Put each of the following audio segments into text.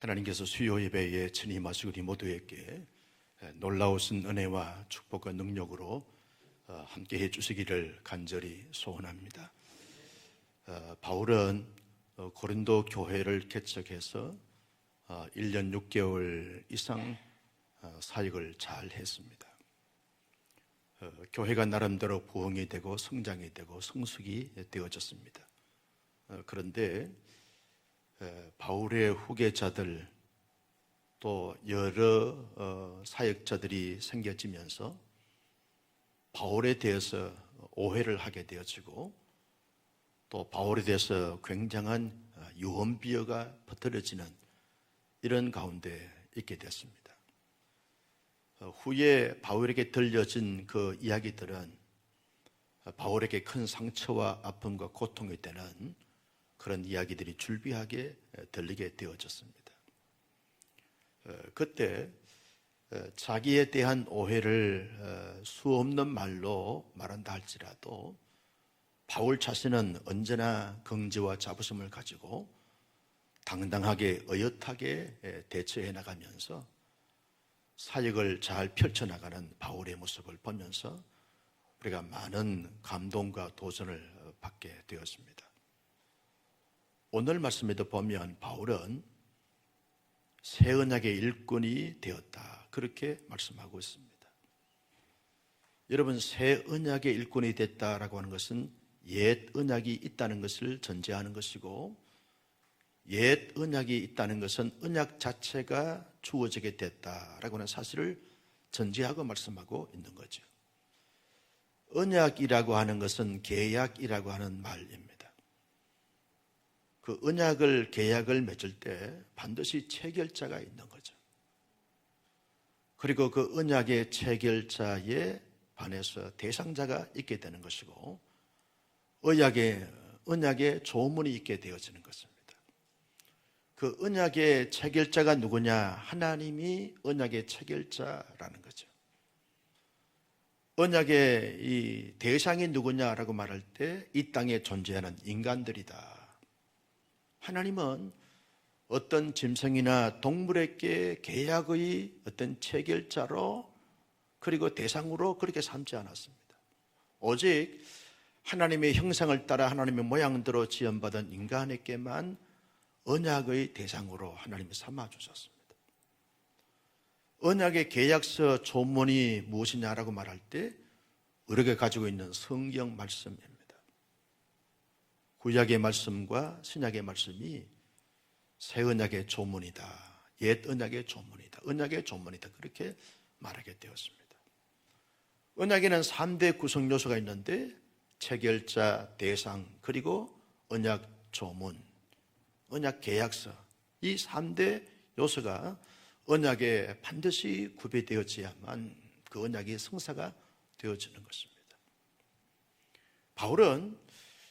하나님께서 수요 예배에 친히 임하시고 우리 모두에게 놀라우신 은혜와 축복과 능력으로 함께 해주시기를 간절히 소원합니다. 바울은 고린도 교회를 개척해서 1년 6개월 이상 사역을 잘 했습니다. 교회가 나름대로 부흥이 되고 성장이 되고 성숙이 되어졌습니다. 그런데 바울의 후계자들 또 여러 사역자들이 생겨지면서 바울에 대해서 오해를 하게 되어지고 또 바울에 대해서 굉장한 유언비어가 퍼뜨려지는 이런 가운데 있게 됐습니다. 후에 바울에게 들려진 그 이야기들은 바울에게 큰 상처와 아픔과 고통이 되는 그런 이야기들이 줄비하게 들리게 되어졌습니다. 그때 자기에 대한 오해를 수없는 말로 말한다 할지라도 바울 자신은 언제나 긍지와 자부심을 가지고 당당하게 의젓하게 대처해 나가면서 사역을 잘 펼쳐나가는 바울의 모습을 보면서 우리가 많은 감동과 도전을 받게 되었습니다. 오늘 말씀에도 보면 바울은 새 언약의 일꾼이 되었다, 그렇게 말씀하고 있습니다. 여러분, 새 언약의 일꾼이 됐다라고 하는 것은 옛 언약이 있다는 것을 전제하는 것이고, 옛 언약이 있다는 것은 언약 자체가 주어지게 됐다라고 하는 사실을 전제하고 말씀하고 있는 거죠. 언약이라고 하는 것은 계약이라고 하는 말입니다. 그 언약을, 계약을 맺을 때 반드시 체결자가 있는 거죠. 그리고 그 언약의 체결자에 반해서 대상자가 있게 되는 것이고, 언약의 조문이 있게 되어지는 것입니다. 그 언약의 체결자가 누구냐? 하나님이 언약의 체결자라는 거죠. 언약의 이 대상이 누구냐라고 말할 때 이 땅에 존재하는 인간들이다. 하나님은 어떤 짐승이나 동물에게 계약의 어떤 체결자로 그리고 대상으로 그렇게 삼지 않았습니다. 오직 하나님의 형상을 따라 하나님의 모양대로 지음받은 인간에게만 언약의 대상으로 하나님이 삼아주셨습니다. 언약의 계약서 조문이 무엇이냐라고 말할 때 우리가 가지고 있는 성경 말씀입니다. 구약의 말씀과 신약의 말씀이 새 언약의 조문이다, 옛 언약의 조문이다, 언약의 조문이다, 그렇게 말하게 되었습니다. 언약에는 3대 구성 요소가 있는데 체결자, 대상, 그리고 언약 조문, 언약 계약서, 이 3대 요소가 언약에 반드시 구비되어져야만 그 언약이 성사가 되어지는 것입니다. 바울은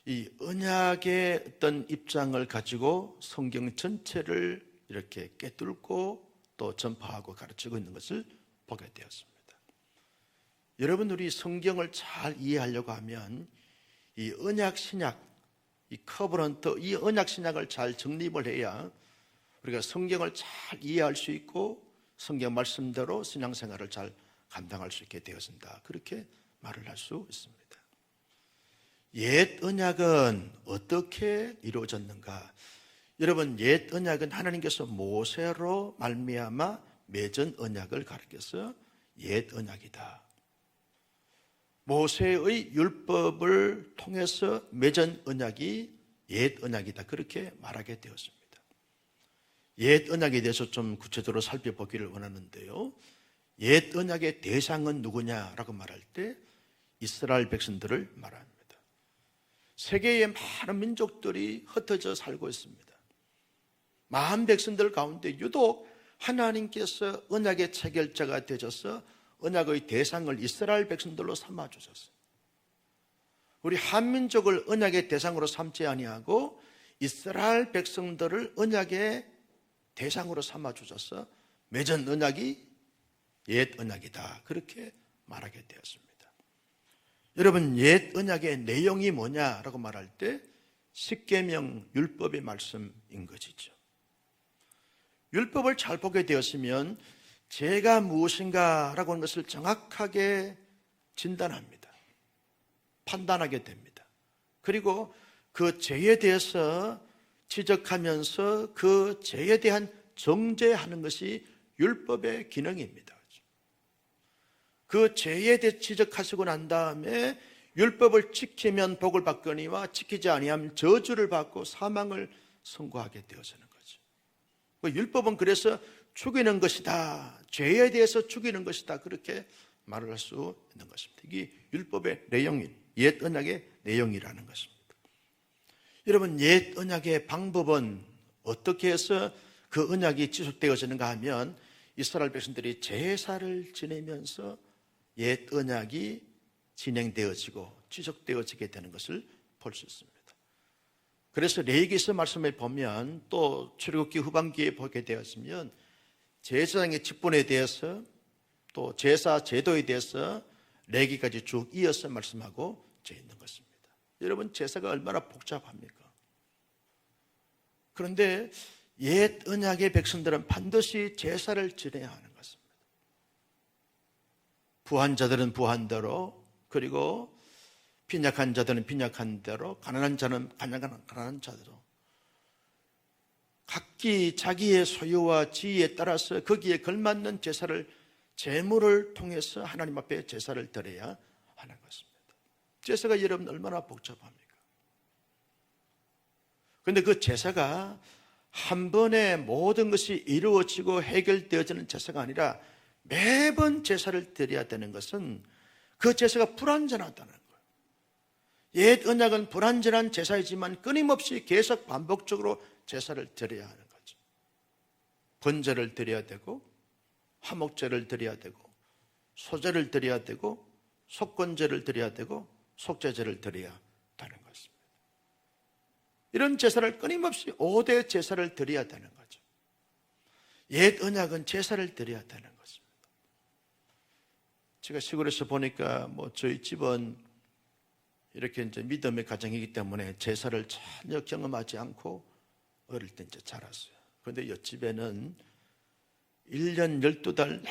이 언약의 어떤 입장을 가지고 성경 전체를 이렇게 꿰뚫고 또 전파하고 가르치고 있는 것을 보게 되었습니다. 여러분, 우리 성경을 잘 이해하려고 하면 이 언약 신약, 이 커버넌트, 이 언약 신약을 잘 정립을 해야 우리가 성경을 잘 이해할 수 있고 성경 말씀대로 신앙생활을 잘 감당할 수 있게 되었습니다. 그렇게 말을 할 수 있습니다. 옛 언약은 어떻게 이루어졌는가? 여러분, 옛 언약은 하나님께서 모세로 말미암아 맺은 언약을 가리켜서 옛 언약이다. 모세의 율법을 통해서 맺은 언약이 옛 언약이다, 그렇게 말하게 되었습니다. 옛 언약에 대해서 좀 구체적으로 살펴보기를 원하는데요, 옛 언약의 대상은 누구냐라고 말할 때 이스라엘 백성들을 말합니다. 세계의 많은 민족들이 흩어져 살고 있습니다. 많은 백성들 가운데 유독 하나님께서 언약의 체결자가 되셔서 언약의 대상을 이스라엘 백성들로 삼아주셨어요. 우리 한민족을 언약의 대상으로 삼지 아니하고 이스라엘 백성들을 언약의 대상으로 삼아주셔서 맺은 언약이 옛 언약이다, 그렇게 말하게 되었습니다. 여러분, 옛 언약의 내용이 뭐냐라고 말할 때 십계명 율법의 말씀인 것이죠. 율법을 잘 보게 되었으면 죄가 무엇인가라고 하는 것을 정확하게 진단합니다. 판단하게 됩니다. 그리고 그 죄에 대해서 지적하면서 그 죄에 대한 정죄하는 것이 율법의 기능입니다. 그 죄에 대해 지적하시고 난 다음에 율법을 지키면 복을 받거니와 지키지 아니하면 저주를 받고 사망을 선고하게 되어지는 거죠. 율법은 그래서 죽이는 것이다, 죄에 대해서 죽이는 것이다, 그렇게 말을 할 수 있는 것입니다. 이게 율법의 내용인, 옛 언약의 내용이라는 것입니다. 여러분, 옛 언약의 방법은 어떻게 해서 그 언약이 지속되어지는가 하면 이스라엘 백성들이 제사를 지내면서 옛 언약이 진행되어지고 지속되어지게 되는 것을 볼 수 있습니다. 그래서 레위기서 말씀에 보면 또 출애굽기 후반기에 보게 되었으면 제사장의 직분에 대해서 또 제사 제도에 대해서 레위기까지 쭉 이어서 말씀하고 있는 것입니다. 여러분, 제사가 얼마나 복잡합니까? 그런데 옛 언약의 백성들은 반드시 제사를 지내야 하는 것입니다. 부한 자들은 부한대로, 그리고 빈약한 자들은 빈약한 대로, 가난한 자는 가난한 자대로 각기 자기의 소유와 지위에 따라서 거기에 걸맞는 제사를, 제물을 통해서 하나님 앞에 제사를 드려야 하는 것입니다. 제사가 여러분 얼마나 복잡합니까? 그런데 그 제사가 한 번에 모든 것이 이루어지고 해결되어지는 제사가 아니라 매번 제사를 드려야 되는 것은 그 제사가 불완전하다는 거예요. 옛 언약은 불완전한 제사이지만 끊임없이 계속 반복적으로 제사를 드려야 하는 거죠. 번제를 드려야 되고, 화목제를 드려야 되고, 소제를 드려야 되고, 속건제를 드려야 되고, 속죄제를 드려야 하는 것입니다. 이런 제사를 끊임없이 5대 제사를 드려야 되는 거죠. 옛 언약은 제사를 드려야 되는 것입니다. 제가 시골에서 보니까 저희 집은 이렇게 이제 믿음의 가정이기 때문에 제사를 전혀 경험하지 않고 어릴 때 이제 자랐어요. 그런데 옆집에는 1년 12달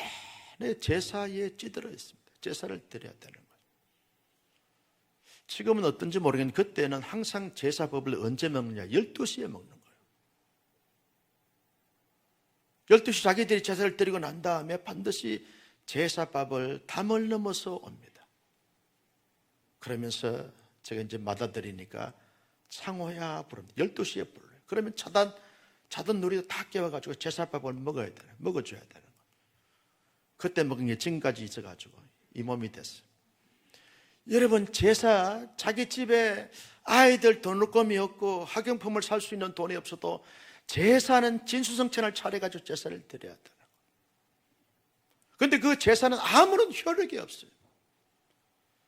내내 제사에 찌들어 있습니다. 제사를 드려야 되는 거예요. 지금은 어떤지 모르겠는데 그때는 항상 제사법을 언제 먹느냐? 12시에 먹는 거예요. 12시 자기들이 제사를 드리고 난 다음에 반드시 제사밥을 담을 넘어서 옵니다. 그러면서 제가 이제 맞아들이니까 창호야 부릅니다. 12시에 불러요. 그러면 자던 누리도 다 깨워가지고 제사밥을 먹어줘야 되는 거예요. 그때 먹은 게 지금까지 있어가지고 이 몸이 됐어요. 여러분, 제사, 자기 집에 아이들 돈을금이 없고 학용품을 살 수 있는 돈이 없어도 제사는 진수성찬을 차려가지고 제사를 드려야 되는 거예요. 그런데 그 제사는 아무런 효력이 없어요.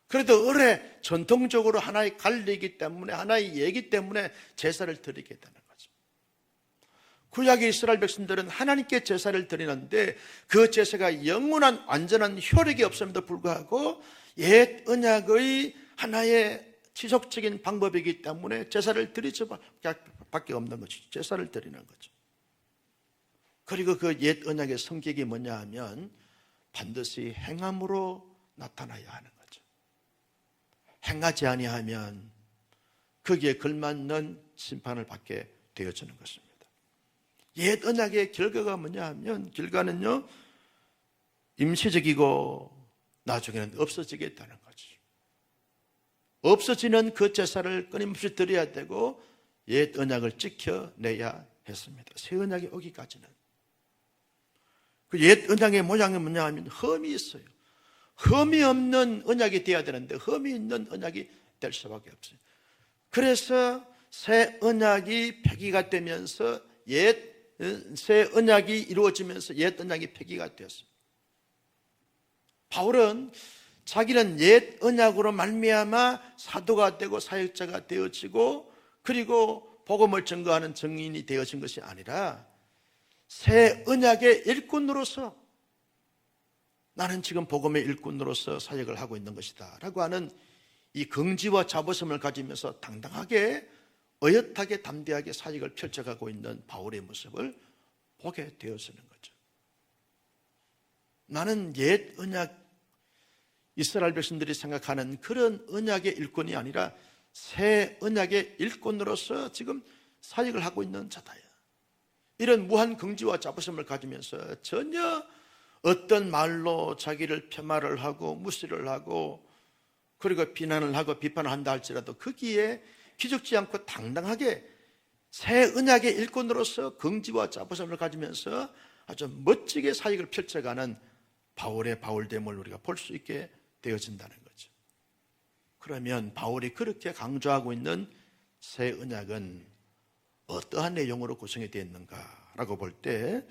그래도 을에 전통적으로 하나의 관리이기 때문에, 하나의 예기 때문에 제사를 드리게 되는 거죠. 구약의 이스라엘 백성들은 하나님께 제사를 드리는데 그 제사가 영원한 완전한 효력이 없음에도 불구하고 옛 언약의 하나의 지속적인 방법이기 때문에 제사를 드리지 밖에 없는 것이죠. 제사를 드리는 거죠. 그리고 그 옛 언약의 성격이 뭐냐 하면 반드시 행함으로 나타나야 하는 거죠. 행하지 아니하면 거기에 걸맞는 심판을 받게 되어지는 것입니다. 옛 언약의 결과가 뭐냐 하면 결과는요, 임시적이고 나중에는 없어지겠다는 거죠. 없어지는 그 제사를 끊임없이 드려야 되고 옛 언약을 지켜내야 했습니다. 새 언약이 오기까지는. 그 옛 언약의 모양이 뭐냐 하면 흠이 있어요. 흠이 없는 언약이 되어야 되는데 흠이 있는 언약이 될 수밖에 없어요. 그래서 새 언약이 폐기가 되면서 새 언약이 이루어지면서 옛 언약이 폐기가 되었습니다. 바울은 자기는 옛 언약으로 말미암아 사도가 되고 사역자가 되어지고 그리고 복음을 증거하는 증인이 되어진 것이 아니라 새 언약의 일꾼으로서 나는 지금 복음의 일꾼으로서 사역을 하고 있는 것이다 라고 하는 이 긍지와 자부심을 가지면서 당당하게 어엿하게 담대하게 사역을 펼쳐가고 있는 바울의 모습을 보게 되어지는 거죠. 나는 옛 언약 이스라엘 백성들이 생각하는 그런 언약의 일꾼이 아니라 새 언약의 일꾼으로서 지금 사역을 하고 있는 자다야. 이런 무한 긍지와 자부심을 가지면서 전혀 어떤 말로 자기를 폄하를 하고 무시를 하고 그리고 비난을 하고 비판을 한다 할지라도 거기에 기죽지 않고 당당하게 새 언약의 일꾼으로서 긍지와 자부심을 가지면서 아주 멋지게 사역을 펼쳐가는 바울의 바울됨을 우리가 볼 수 있게 되어진다는 거죠. 그러면 바울이 그렇게 강조하고 있는 새 언약은 어떠한 내용으로 구성이 되어 있는가라고 볼 때,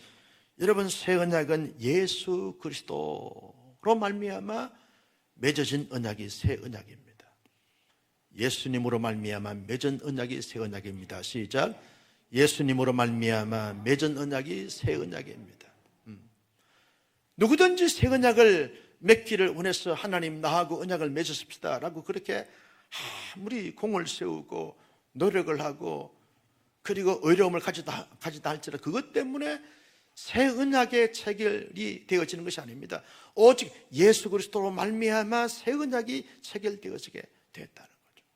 여러분, 새 언약은 예수 그리스도로 말미암아 맺어진 언약이 새 언약입니다. 예수님으로 말미암아 맺은 언약이 새 언약입니다. 시작. 예수님으로 말미암아 맺은 언약이 새 언약입니다. 누구든지 새 언약을 맺기를 원해서 하나님 나하고 언약을 맺으십시다 라고 그렇게 아무리 공을 세우고 노력을 하고 그리고 어려움을 가지다 할지라도 그것 때문에 새 언약의 체결이 되어지는 것이 아닙니다. 오직 예수 그리스도로 말미암아 새 언약이 체결되어지게 되었다는 거죠.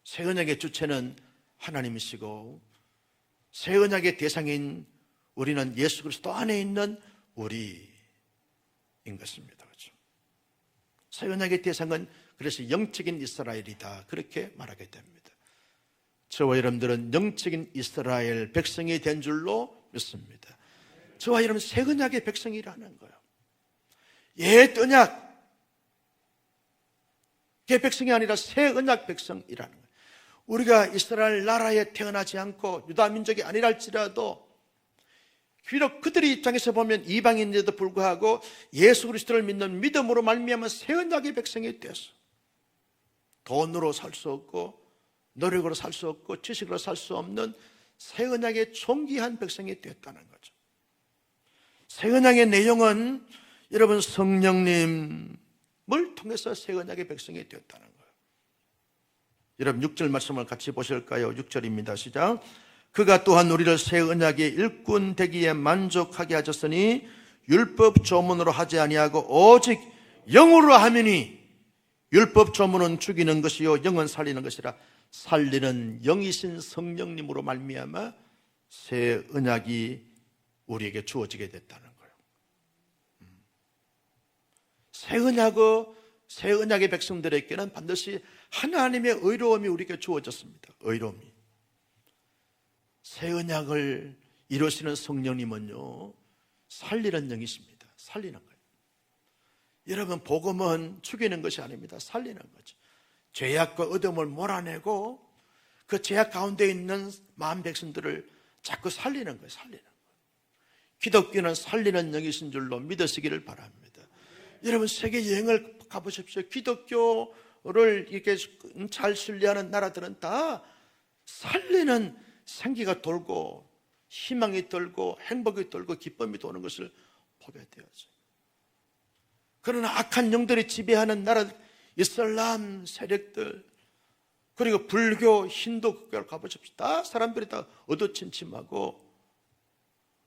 새 언약의 주체는 하나님이시고 새 언약의 대상인 우리는 예수 그리스도 안에 있는 우리인 것입니다. 그렇죠? 새 언약의 대상은 그래서 영적인 이스라엘이다, 그렇게 말하게 됩니다. 저와 여러분들은 영적인 이스라엘 백성이 된 줄로 믿습니다. 저와 여러분 새 언약의 백성이라는 거예요. 옛 언약의 백성이 아니라 새 언약 백성이라는 거예요. 우리가 이스라엘 나라에 태어나지 않고 유다 민족이 아니라 할지라도 비록 그들의 입장에서 보면 이방인인데도 불구하고 예수 그리스도를 믿는 믿음으로 말미암아 새 언약의 백성이 되었어. 돈으로 살 수 없고 노력으로 살 수 없고 지식으로 살 수 없는 새 언약의 존귀한 백성이 되었다는 거죠. 새 언약의 내용은 여러분 성령님을 통해서 새 언약의 백성이 되었다는 거예요. 여러분 6절 말씀을 같이 보실까요? 6절입니다. 시작. 그가 또한 우리를 새 언약의 일꾼 되기에 만족하게 하셨으니 율법 조문으로 하지 아니하고 오직 영으로 하미니 율법 조문은 죽이는 것이요 영은 살리는 것이라. 살리는 영이신 성령님으로 말미암아 새 언약이 우리에게 주어지게 됐다는 거예요. 새 언약의 백성들에게는 반드시 하나님의 의로움이 우리에게 주어졌습니다. 의로움이. 새 언약을 이루시는 성령님은요, 살리는 영이십니다. 살리는 거예요. 여러분, 복음은 죽이는 것이 아닙니다. 살리는 거죠. 죄악과 어둠을 몰아내고 그 죄악 가운데 있는 마음 백성들을 자꾸 살리는 거예요. 살리는 거예요. 기독교는 살리는 영이신 줄로 믿으시기를 바랍니다. 여러분, 세계 여행을 가보십시오. 기독교를 이렇게 잘 순례하는 나라들은 다 살리는 생기가 돌고 희망이 돌고 행복이 돌고 기쁨이 도는 것을 보게 되어져. 그러나 악한 영들이 지배하는 나라, 이슬람 세력들, 그리고 불교, 힌두 국가를 가보십시오. 다 사람들이 다 어두침침하고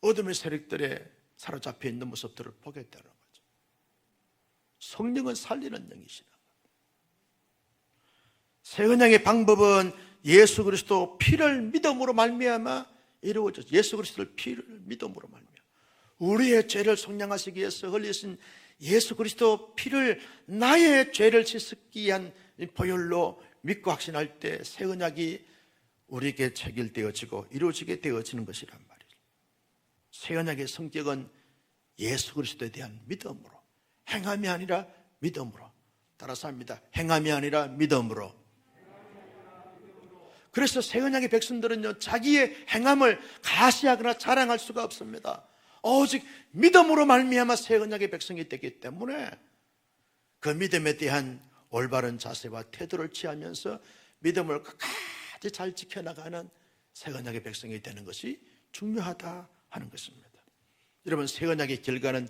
어둠의 세력들에 사로잡혀 있는 모습들을 보게 되는 거죠. 성령은 살리는 영이시다. 새 언약의 방법은 예수 그리스도 피를 믿음으로 말미암아 이루어졌어요. 예수 그리스도를 피를 믿음으로 말미암아 우리의 죄를 속량하시기 위해서 흘리신 예수 그리스도 피를 나의 죄를 씻기 위한 보혈로 믿고 확신할 때 새 언약이 우리에게 체결되어지고 이루어지게 되어지는 것이란 말이죠. 새 언약의 성격은 예수 그리스도에 대한 믿음으로, 행함이 아니라 믿음으로. 따라서 합니다. 행함이 아니라 믿음으로. 그래서 새 언약의 백성들은요, 자기의 행함을 가시하거나 자랑할 수가 없습니다. 오직 믿음으로 말미암아 새 언약의 백성이 되기 때문에 그 믿음에 대한 올바른 자세와 태도를 취하면서 믿음을 끝까지 잘 지켜나가는 새 언약의 백성이 되는 것이 중요하다 하는 것입니다. 여러분, 새 언약의 결과는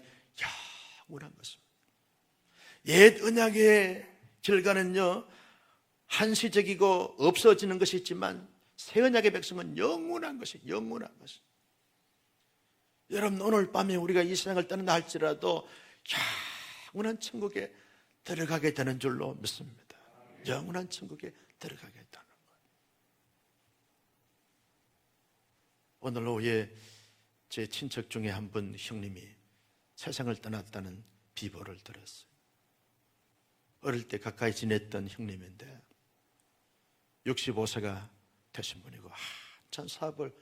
영원한 것입니다. 옛 언약의 결과는요, 한시적이고 없어지는 것이 있지만 새 언약의 백성은 영원한 것이 영원한 것이. 여러분, 오늘 밤에 우리가 이 세상을 떠난다 할지라도 영원한 천국에 들어가게 되는 줄로 믿습니다. 영원한 천국에 들어가게 되는 거예요. 오늘 오후에 제 친척 중에 한 분 형님이 세상을 떠났다는 비보를 들었어요. 어릴 때 가까이 지냈던 형님인데 65세가 되신 분이고 참 사업을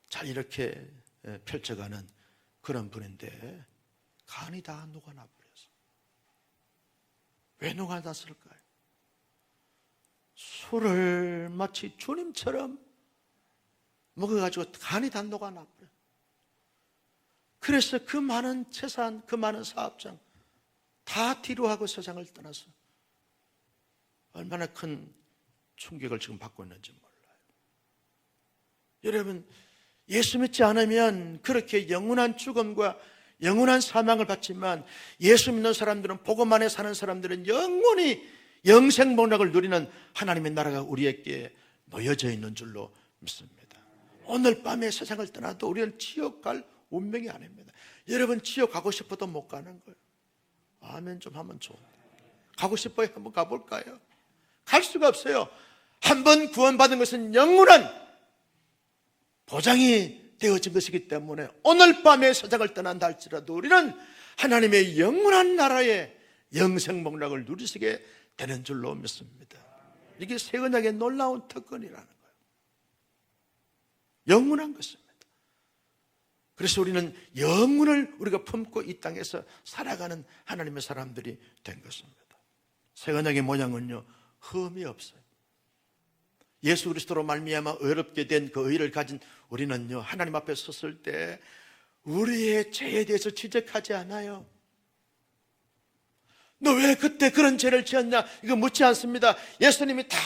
잘 이렇게 펼쳐가는 그런 분인데 간이 다 녹아나 버렸어. 왜 녹아났을까요? 술을 마치 주님처럼 먹어가지고 간이 다 녹아나 버려. 그래서 그 많은 재산, 그 많은 사업장 다 뒤로하고 세상을 떠나서 얼마나 큰 충격을 지금 받고 있는지 몰라요. 여러분, 예수 믿지 않으면 그렇게 영원한 죽음과 영원한 사망을 받지만 예수 믿는 사람들은, 복음 안에 사는 사람들은 영원히 영생복락을 누리는 하나님의 나라가 우리에게 놓여져 있는 줄로 믿습니다. 오늘 밤에 세상을 떠나도 우리는 지옥 갈 운명이 아닙니다. 여러분, 지옥 가고 싶어도 못 가는 거예요. 아멘 좀 하면 좋은데. 가고 싶어요? 한번 가볼까요? 갈 수가 없어요. 한번 구원받은 것은 영원한 보장이 되어진 것이기 때문에 오늘 밤에 세상을 떠난다 할지라도 우리는 하나님의 영원한 나라의 영생복락을 누리시게 되는 줄로 믿습니다. 이게 새 언약의 놀라운 특권이라는 거예요. 영원한 것입니다. 그래서 우리는 영혼을 우리가 품고 이 땅에서 살아가는 하나님의 사람들이 된 것입니다. 새 언약의 모양은요, 흠이 없어요. 예수 그리스도로 말미암아 의롭게 된 그 의를 가진 우리는요, 하나님 앞에 섰을 때 우리의 죄에 대해서 지적하지 않아요. 너 왜 그때 그런 죄를 지었냐? 이거 묻지 않습니다. 예수님이 다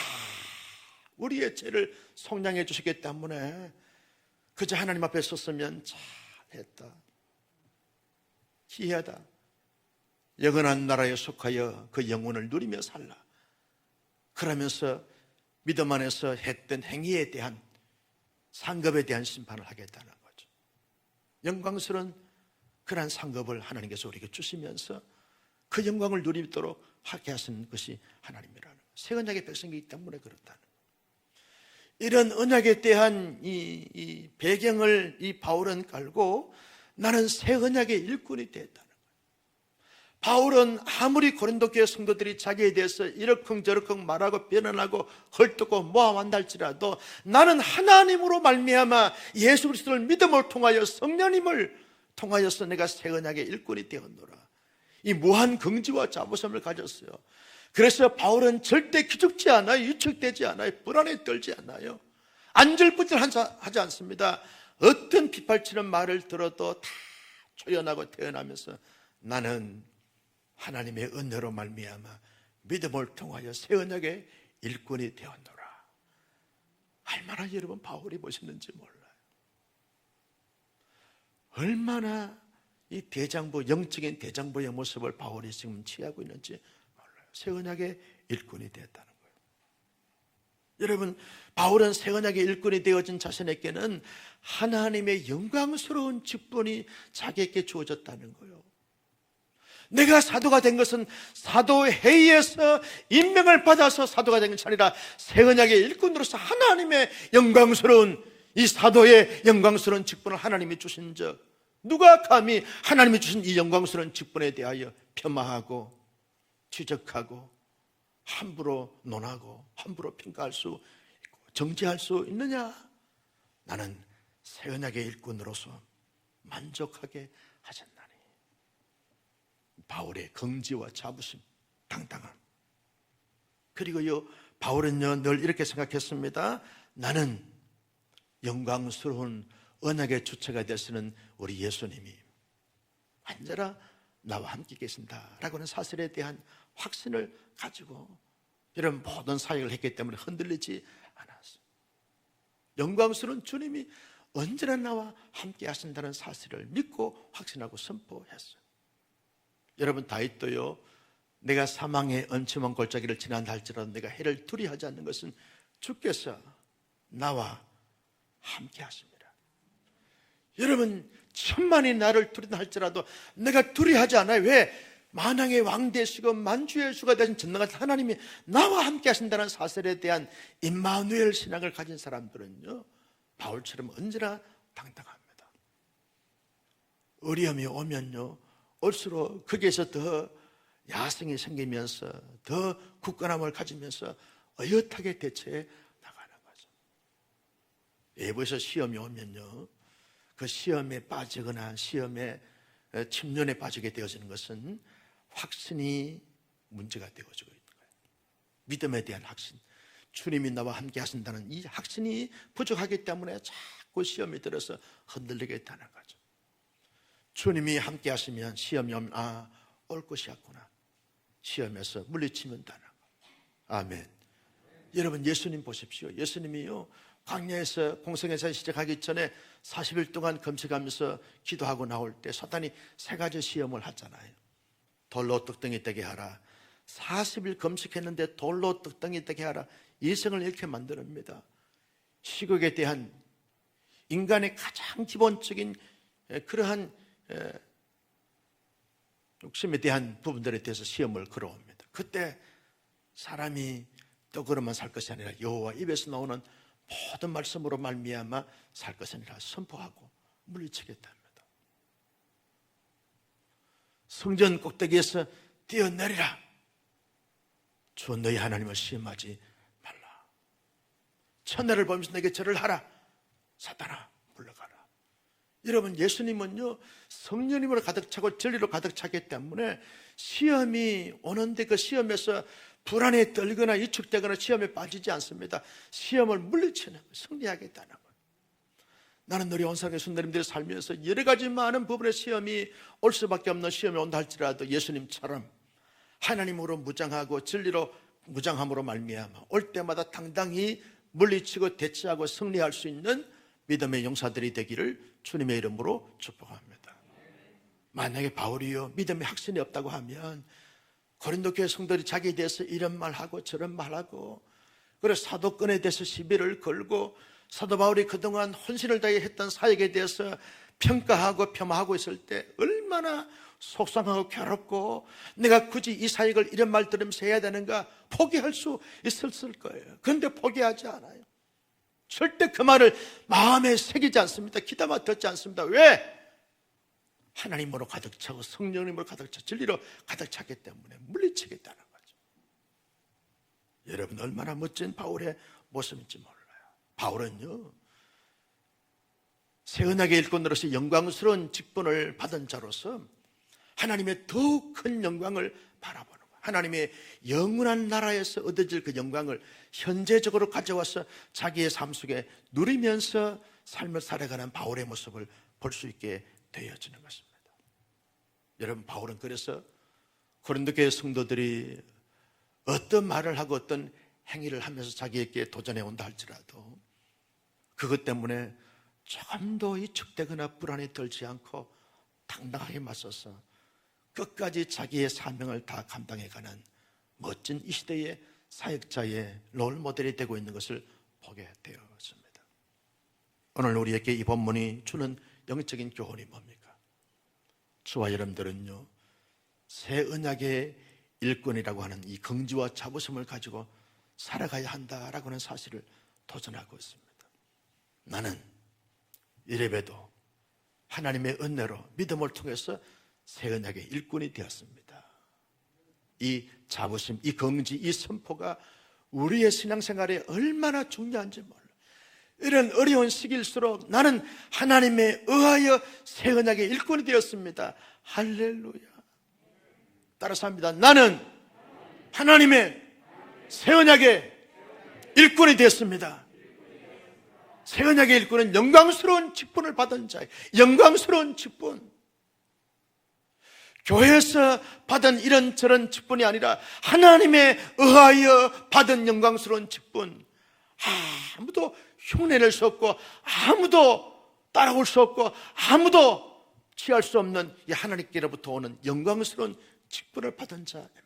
우리의 죄를 속량해 주시기 때문에 그저 하나님 앞에 섰으면 잘했다, 기이하다, 영원한 나라에 속하여 그 영혼을 누리며 살라, 그러면서 믿음 안에서 했던 행위에 대한 상급에 대한 심판을 하겠다는 거죠. 영광스러운 그러한 상급을 하나님께서 우리에게 주시면서 그 영광을 누리도록 하게 하신 것이 하나님이라는 거예요. 새 언약의 백성이기 때문에 그렇다는 거예요. 이런 언약에 대한 이 배경을 이 바울은 깔고 나는 새 언약의 일꾼이 되었다는 거예요. 바울은 아무리 고린도 교회 성도들이 자기에 대해서 이러쿵저러쿵 말하고 변론하고 헐뜯고 모함한다 할지라도 나는 하나님으로 말미암아 예수 그리스도를 믿음을 통하여 성령님을 통하여서 내가 새 언약의 일꾼이 되었노라. 이 무한 긍지와 자부심을 가졌어요. 그래서 바울은 절대 기죽지 않아요. 유축되지 않아요. 불안에 떨지 않아요. 안절부절하지 않습니다. 어떤 빗발치는 말을 들어도 다 초연하고 태어나면서 나는 하나님의 은혜로 말미암아 믿음을 통하여 새 언약의 일꾼이 되었노라. 얼마나 여러분 바울이 멋있는지 몰라요. 얼마나 이 대장부, 영적인 대장부의 모습을 바울이 지금 취하고 있는지 몰라요. 새 언약의 일꾼이 되었다는 거예요. 여러분, 바울은 새 언약의 일꾼이 되어진 자신에게는 하나님의 영광스러운 직분이 자기에게 주어졌다는 거예요. 내가 사도가 된 것은 사도회의에서 임명을 받아서 사도가 된 것이 아니라 새 언약의 일꾼으로서 하나님의 영광스러운 이 사도의 영광스러운 직분을 하나님이 주신 적, 누가 감히 하나님이 주신 이 영광스러운 직분에 대하여 폄하하고 지적하고 함부로 논하고 함부로 평가할 수 있고 정죄할 수 있느냐? 나는 새 언약의 일꾼으로서 만족하게 하셨나니. 바울의 긍지와 자부심, 당당함. 그리고요, 바울은요 늘 이렇게 생각했습니다. 나는 영광스러운 언약의 주체가 되시는 우리 예수님이 언제나 나와 함께 계신다라고는 사실에 대한 확신을 가지고 이런 모든 사역을 했기 때문에 흔들리지 않았어요. 영광스러운 주님이 언제나 나와 함께 하신다는 사실을 믿고 확신하고 선포했어요. 여러분, 다윗도요, 내가 사망의 엄침한 골짜기를 지난다 할지라도 내가 해를 두려워하지 않는 것은 주께서 나와 함께 하십니다. 여러분, 천만이 나를 두리다 할지라도 내가 두려워하지 않아요. 왜? 만왕의 왕 되시고 만주의 주가 되신 전능하신 하나님이 나와 함께 하신다는 사실에 대한 임마누엘 신앙을 가진 사람들은요, 바울처럼 언제나 당당합니다. 어려움이 오면요, 올수록 거기에서 더 야성이 생기면서 더 굳건함을 가지면서 어엿하게 대처해 나가는 거죠. 외부에서 시험이 오면요, 그 시험에 빠지거나 시험에 침륜에 빠지게 되어지는 것은 확신이 문제가 되어지고 있는 거예요. 믿음에 대한 확신, 주님이 나와 함께 하신다는 이 확신이 부족하기 때문에 자꾸 시험이 들어서 흔들리게 되는 거죠. 주님이 함께 하시면 시험이 오면 올 것이었구나, 시험에서 물리치면 되는 거예요. 아멘. 여러분, 예수님 보십시오. 예수님이요, 광야에서 공생애사 시작하기 전에 40일 동안 금식하면서 기도하고 나올 때 사탄이 3가지 시험을 하잖아요. 돌로 떡덩이 되게 하라, 40일 금식했는데 돌로 떡덩이 되게 하라, 이성을 이렇게 만듭니다. 식욕에 대한 인간의 가장 기본적인 그러한 욕심에 대한 부분들에 대해서 시험을 걸어옵니다. 그때 사람이 떡으로만 살 것이 아니라 여호와 입에서 나오는 모든 말씀으로 말미암아 살 것이 아니라 선포하고 물리치겠답니다. 성전 꼭대기에서 뛰어내리라, 주 너희 하나님을 시험하지 말라. 천내를 보면서 내게 절을 하라, 사탄아 물러가라. 여러분, 예수님은요, 성령님으로 가득 차고 진리로 가득 차기 때문에 시험이 오는데 그 시험에서 불안에 떨거나 위축되거나 시험에 빠지지 않습니다. 시험을 물리치는, 승리하겠다는 거예요. 나는 우리 온상의 순례님들이 살면서 여러 가지 많은 부분의 시험이 올 수밖에 없는 시험이 온다 할지라도 예수님처럼 하나님으로 무장하고 진리로 무장함으로 말미암아 올 때마다 당당히 물리치고 대처하고 승리할 수 있는 믿음의 용사들이 되기를 주님의 이름으로 축복합니다. 만약에 바울이요, 믿음의 확신이 없다고 하면 고린도 교회 성도들이 자기에 대해서 이런 말하고 저런 말하고, 그래서 사도권에 대해서 시비를 걸고 사도 바울이 그동안 혼신을 다해 했던 사역에 대해서 평가하고 폄하하고 있을 때 얼마나 속상하고 괴롭고 내가 굳이 이 사역을 이런 말 들으면서 해야 되는가 포기할 수 있었을 거예요. 그런데 포기하지 않아요. 절대 그 말을 마음에 새기지 않습니다. 귀담아 듣지 않습니다. 왜? 하나님으로 가득 차고 성령님으로 가득 차 진리로 가득 차기 때문에 물리치겠다는 거죠. 여러분, 얼마나 멋진 바울의 모습인지 몰라요. 바울은요, 새 언약의 일꾼으로서 영광스러운 직분을 받은 자로서 하나님의 더욱 큰 영광을 바라보는 거예요. 하나님의 영원한 나라에서 얻어질 그 영광을 현재적으로 가져와서 자기의 삶 속에 누리면서 삶을 살아가는 바울의 모습을 볼 수 있게 되어지는 것입니다. 여러분, 바울은 그래서 고린도 교회 성도들이 어떤 말을 하고 어떤 행위를 하면서 자기에게 도전해 온다 할지라도 그것 때문에 조금도 위축되거나 불안이 들지 않고 당당하게 맞서서 끝까지 자기의 사명을 다 감당해가는 멋진 이 시대의 사역자의 롤 모델이 되고 있는 것을 보게 되었습니다. 오늘 우리에게 이 본문이 주는 영적인 교훈이 뭡니까? 저와 여러분들은요, 새 언약의 일꾼이라고 하는 이 긍지와 자부심을 가지고 살아가야 한다라고 하는 사실을 도전하고 있습니다. 나는 이래봬도 하나님의 은혜로 믿음을 통해서 새 언약의 일꾼이 되었습니다. 이 자부심, 이 긍지, 이 선포가 우리의 신앙생활에 얼마나 중요한지 몰라요. 이런 어려운 시기일수록 나는 하나님에 의하여 새 언약의 일꾼이 되었습니다. 할렐루야. 따라서 합니다. 나는 하나님의 새 언약의 일꾼이 되었습니다. 새 언약의 일꾼은 영광스러운 직분을 받은 자예요. 영광스러운 직분. 교회에서 받은 이런저런 직분이 아니라 하나님에 의하여 받은 영광스러운 직분. 아무도 흉내낼 수 없고 아무도 따라올 수 없고 아무도 취할 수 없는 이 하나님께로부터 오는 영광스러운 직분을 받은 자입니다.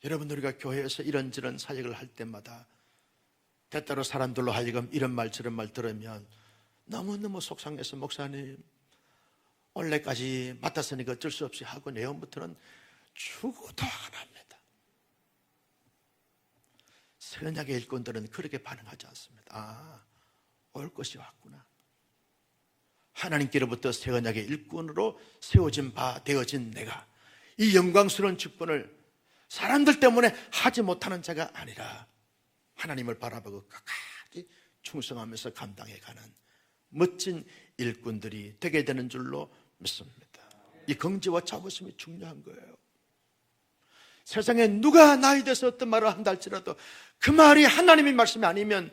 여러분, 우리가 교회에서 이런저런 사역을 할 때마다 때때로 사람들로 하여금 이런 말 저런 말 들으면 너무너무 속상해서 목사님 원래까지 맡았으니까 어쩔 수 없이 하고 내용부터는 죽어도 안 합니다. 새 언약의 일꾼들은 그렇게 반응하지 않습니다. 올 것이 왔구나. 하나님께로부터 새 언약의 일꾼으로 세워진 바 되어진 내가 이 영광스러운 직분을 사람들 때문에 하지 못하는 자가 아니라 하나님을 바라보고 끝까지 충성하면서 감당해가는 멋진 일꾼들이 되게 되는 줄로 믿습니다. 이 긍지와 자부심이 중요한 거예요. 세상에 누가 나에 대해서 어떤 말을 한다 할지라도 그 말이 하나님의 말씀이 아니면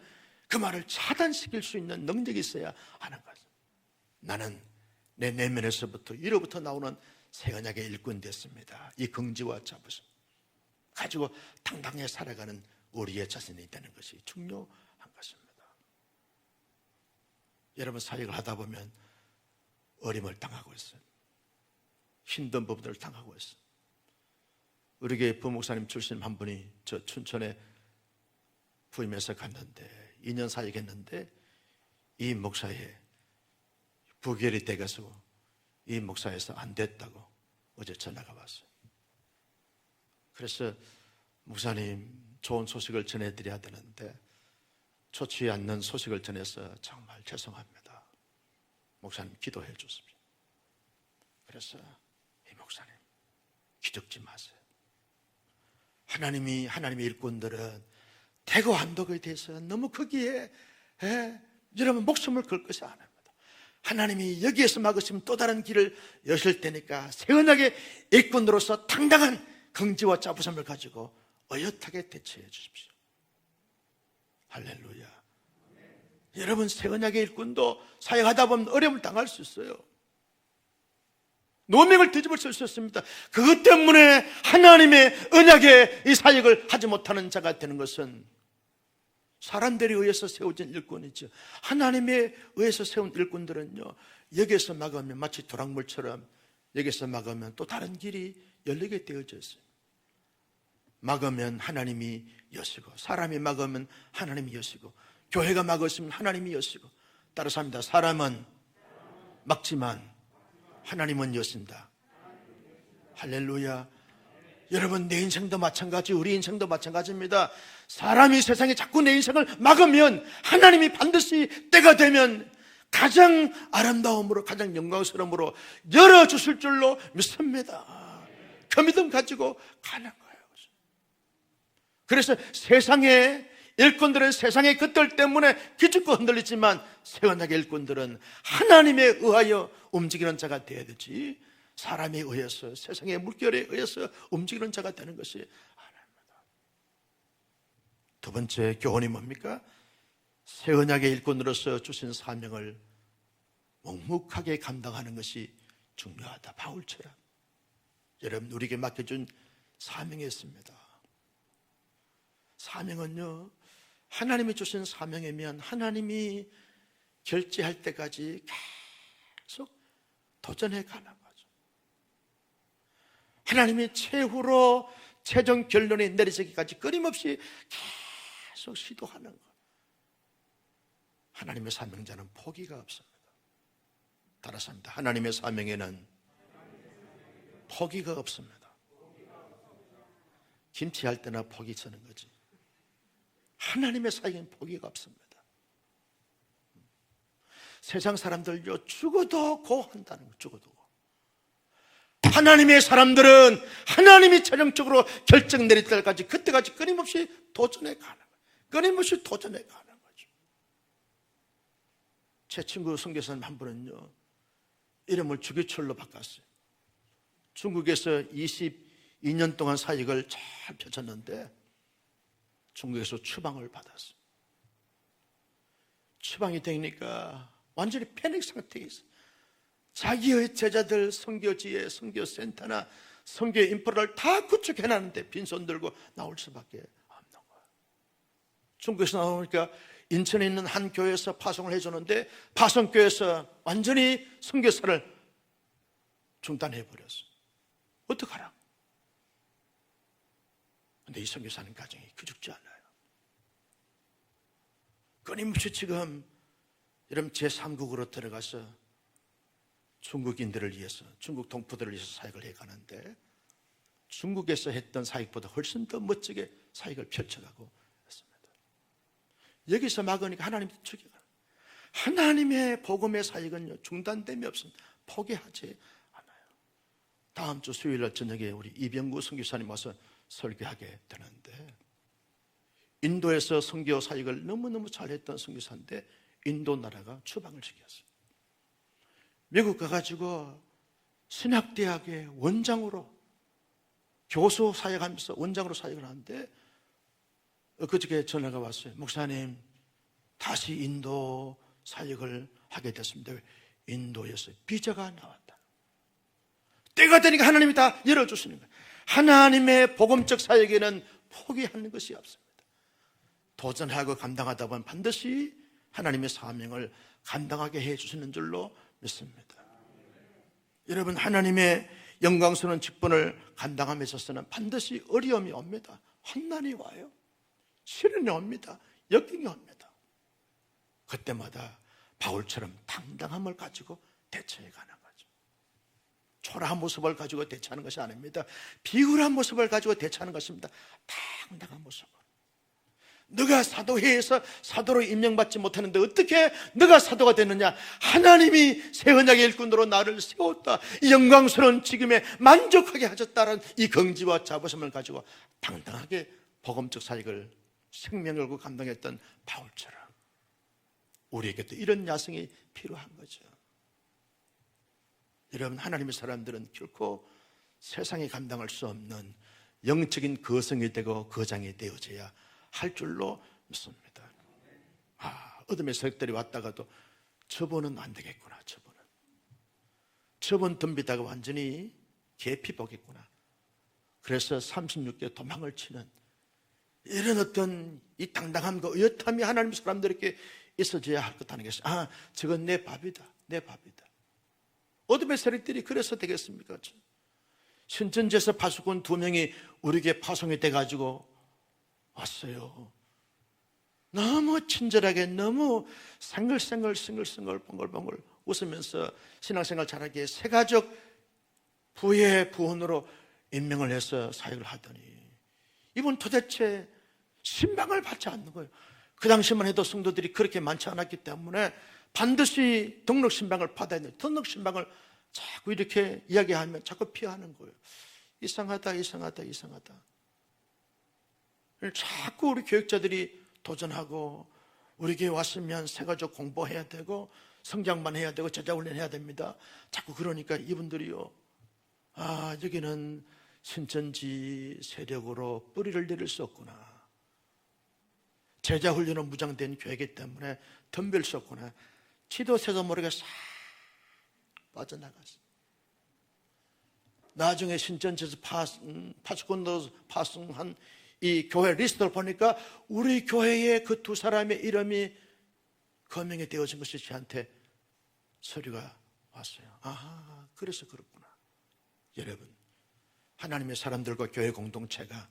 그 말을 차단시킬 수 있는 능력이 있어야 하는 거죠. 나는 내 내면에서부터 이로부터 나오는 새 언약의 일꾼 됐습니다. 이 긍지와 자부심 가지고 당당히 살아가는 우리의 자신이 되는 것이 중요한 것입니다. 여러분 사역을 하다 보면 어림을 당하고 있어요. 힘든 부분들을 당하고 있어요. 우리 교회 부목사님 출신 한 분이 저 춘천에 부임해서 갔는데 2년 사역했는데 이 목사의 부결이 돼가지고 이 목사에서 안 됐다고 어제 전화가 왔어요. 그래서 목사님 좋은 소식을 전해드려야 되는데 좋지 않는 소식을 전해서 정말 죄송합니다. 목사님 기도해 주십시오. 그래서 이 목사님 기죽지 마세요. 하나님의 일꾼들은 대거 한독에 대해서 너무 거기에 여러분 목숨을 걸 것이 아닙니다. 하나님이 여기에서 막으시면 또 다른 길을 여실 테니까 새 언약의 일꾼으로서 당당한 긍지와 자부심을 가지고 어엿하게 대처해 주십시오. 할렐루야. 여러분 새 언약의 일꾼도 사역하다 보면 어려움을 당할 수 있어요. 노명을 뒤집어 쓸 수 있습니다. 그것 때문에 하나님의 언약의 이 사역을 하지 못하는 자가 되는 것은 사람들에 의해서 세워진 일꾼이죠. 하나님에 의해서 세운 일꾼들은요, 여기에서 막으면 마치 도랑물처럼 여기에서 막으면 또 다른 길이 열리게 되어져 있어요. 막으면 하나님이 여시고, 사람이 막으면 하나님이 여시고, 교회가 막으시면 하나님이 여시고, 따라서 합니다. 사람은 막지만 하나님은 여신다. 할렐루야. 여러분 내 인생도 마찬가지, 우리 인생도 마찬가지입니다. 사람이 세상에 자꾸 내 인생을 막으면 하나님이 반드시 때가 되면 가장 아름다움으로 가장 영광스러움으로 열어주실 줄로 믿습니다. 그 믿음 가지고 가는 거예요. 그래서 세상의 일꾼들은 세상의 것들 때문에 기죽고 흔들리지만 새 언약의 일꾼들은 하나님에 의하여 움직이는 자가 되어야 되지 사람에 의해서 세상의 물결에 의해서 움직이는 자가 되는 것이 아닙니다. 두 번째 교훈이 뭡니까? 새 언약의 일꾼으로서 주신 사명을 묵묵하게 감당하는 것이 중요하다. 바울처럼 여러분 우리에게 맡겨준 사명이 있습니다. 사명은요, 하나님이 주신 사명이면 하나님이 결제할 때까지 계속 도전해 가는 거죠. 하나님이 최후로 최종 결론이 내리기까지 끊임없이 계속 시도하는 것. 하나님의 사명자는 포기가 없습니다. 따라서 합니다. 하나님의 사명에는 포기가 없습니다. 김치할 때나 포기 쓰는 거지. 하나님의 사역엔 포기가 없습니다. 세상 사람들요 죽어도 고 한다는 거, 죽어도 고. 하나님의 사람들은 하나님이 최종적으로 결정 내릴 때까지 그때까지 끊임없이 도전해 가는 거예요. 끊임없이 도전해 가는 거죠. 제 친구 선교사님 한 분은요 이름을 주기철로 바꿨어요. 중국에서 22년 동안 사역을 잘 펼쳤는데 중국에서 추방을 받았어요. 추방이 되니까 완전히 패닉 상태에 있어요. 자기의 제자들 선교지에 선교센터나 선교 인프라를 다 구축해놨는데 빈손 들고 나올 수밖에 없는 거예요. 중국에서 나오니까 인천에 있는 한 교회에서 파송을 해주는데 파송교회에서 완전히 선교사를 중단해버렸어요. 어떡하라? 근데 이 선교사님 가정이 기죽지 않아요. 끊임없이 지금 여러분 제3국으로 들어가서 중국인들을 위해서, 중국 동포들을 위해서 사역을 해가는데 중국에서 했던 사역보다 훨씬 더 멋지게 사역을 펼쳐가고 있습니다. 여기서 막으니까 하나님도 죽여가. 하나님의 복음의 사역은요, 중단됨이 없습니다. 포기하지 않아요. 다음 주 수요일 저녁에 우리 이병구 선교사님 와서 설교하게 되는데, 인도에서 선교 사역을 너무너무 잘했던 선교사인데 인도 나라가 추방을 시켰어요. 미국 가가지고 신학대학의 원장으로 교수 사역하면서 원장으로 사역을 하는데, 그저께 전화가 왔어요. 목사님, 다시 인도 사역을 하게 됐습니다. 인도에서 비자가 나왔다. 때가 되니까 하나님이 다 열어주시는 거예요. 하나님의 복음적 사역에는 포기하는 것이 없습니다. 도전하고 감당하다 보면 반드시 하나님의 사명을 감당하게 해주시는 줄로 믿습니다. 여러분, 하나님의 영광스러운 직분을 감당함에 있어서는 반드시 어려움이 옵니다. 환난이 와요. 시련이 옵니다. 역경이 옵니다. 그때마다 바울처럼 당당함을 가지고 대처해 가는 거죠. 초라한 모습을 가지고 대처하는 것이 아닙니다. 비굴한 모습을 가지고 대처하는 것입니다. 당당한 모습을. 너가 사도회에서 사도로 임명받지 못하는데 어떻게 너가 사도가 됐느냐? 하나님이 새 언약의 일꾼으로 나를 세웠다. 이 영광스러운 지금에 만족하게 하셨다는 이 긍지와 자부심을 가지고 당당하게 복음적 사역을 생명을 걸고 감당했던 바울처럼 우리에게도 이런 야성이 필요한 거죠. 여러분, 하나님의 사람들은 결코 세상에 감당할 수 없는 영적인 거성이 되고 거장이 되어져야 할 줄로 믿습니다. 어둠의 세력들이 왔다가도 저번은 안 되겠구나. 저번 덤비다가 완전히 계피 보겠구나. 그래서 36개 도망을 치는 이런 어떤 이 당당함과 의젓함이 하나님 사람들에게 있어져야 할 것 아니겠어요? 저건 내 밥이다. 어둠의 세력들이 그래서 되겠습니까? 신천지에서 파수꾼 2명이 우리에게 파송이 돼가지고 왔어요. 너무 친절하게, 너무 생글생글 벙글벙글 웃으면서 신앙생활 잘하게 새가족 부의 부원으로 임명을 해서 사역을 하더니 이분 도대체 신방을 받지 않는 거예요. 그 당시만 해도 성도들이 그렇게 많지 않았기 때문에 반드시 등록 신방을 받아야 돼요. 등록 신방을 자꾸 이렇게 이야기하면 자꾸 피하는 거예요. 이상하다. 자꾸 우리 교육자들이 도전하고 우리 교회 왔으면 새가족 공부해야 되고 성장만 해야 되고 제자훈련 해야 됩니다. 자꾸 그러니까 이분들이요, 여기는 신천지 세력으로 뿌리를 내릴 수 없구나. 제자훈련은 무장된 교회이기 때문에 덤빌 수 없구나. 지도새도 모르게 싹 빠져나갔어. 나중에 신천지에서 파수꾼도 파송한 이 교회 리스트를 보니까 우리 교회의 그 2사람의 이름이 거명이 되어진 것이 저한테 서류가 왔어요. 그래서 그렇구나. 여러분, 하나님의 사람들과 교회 공동체가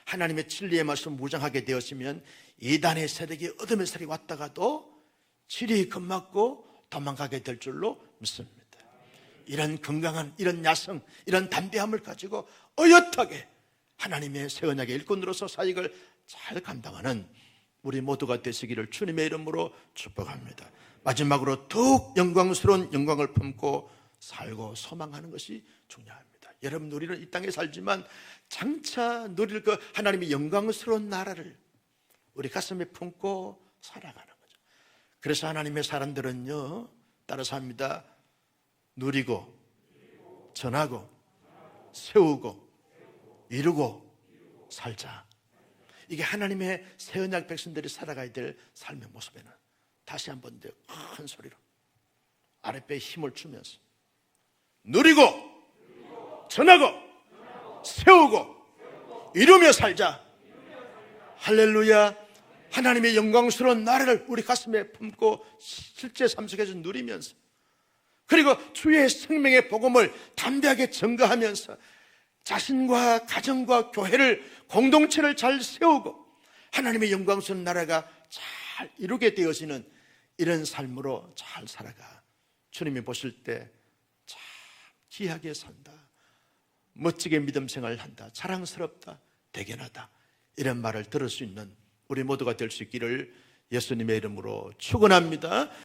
하나님의 진리의 말씀 무장하게 되었으면 이단의 세력이, 어둠의 세력이 왔다가도 질이 겁맞고 도망가게 될 줄로 믿습니다. 이런 건강한, 이런 야성, 이런 담대함을 가지고 어엿하게 하나님의 새 언약의 일꾼으로서 사역을 잘 감당하는 우리 모두가 되시기를 주님의 이름으로 축복합니다. 마지막으로 더욱 영광스러운 영광을 품고 살고 소망하는 것이 중요합니다. 여러분, 우리는 이 땅에 살지만 장차 누릴 그 하나님의 영광스러운 나라를 우리 가슴에 품고 살아가는 거죠. 그래서 하나님의 사람들은요, 따라서 합니다. 누리고 전하고 세우고 이루고 살자. 이게 하나님의 새 언약 백성들이 살아가야 될 삶의 모습에는 다시 한번 큰 소리로 아랫배에 힘을 주면서 누리고 전하고 세우고 이루며 살자. 할렐루야. 하나님의 영광스러운 나라를 우리 가슴에 품고 실제 삶 속에서 누리면서, 그리고 주의 생명의 복음을 담대하게 증거하면서 자신과 가정과 교회를, 공동체를 잘 세우고 하나님의 영광스러운 나라가 잘 이루게 되어지는 이런 삶으로 잘 살아가. 주님이 보실 때 참 귀하게 산다, 멋지게 믿음 생활을 한다, 자랑스럽다, 대견하다, 이런 말을 들을 수 있는 우리 모두가 될 수 있기를 예수님의 이름으로 축원합니다.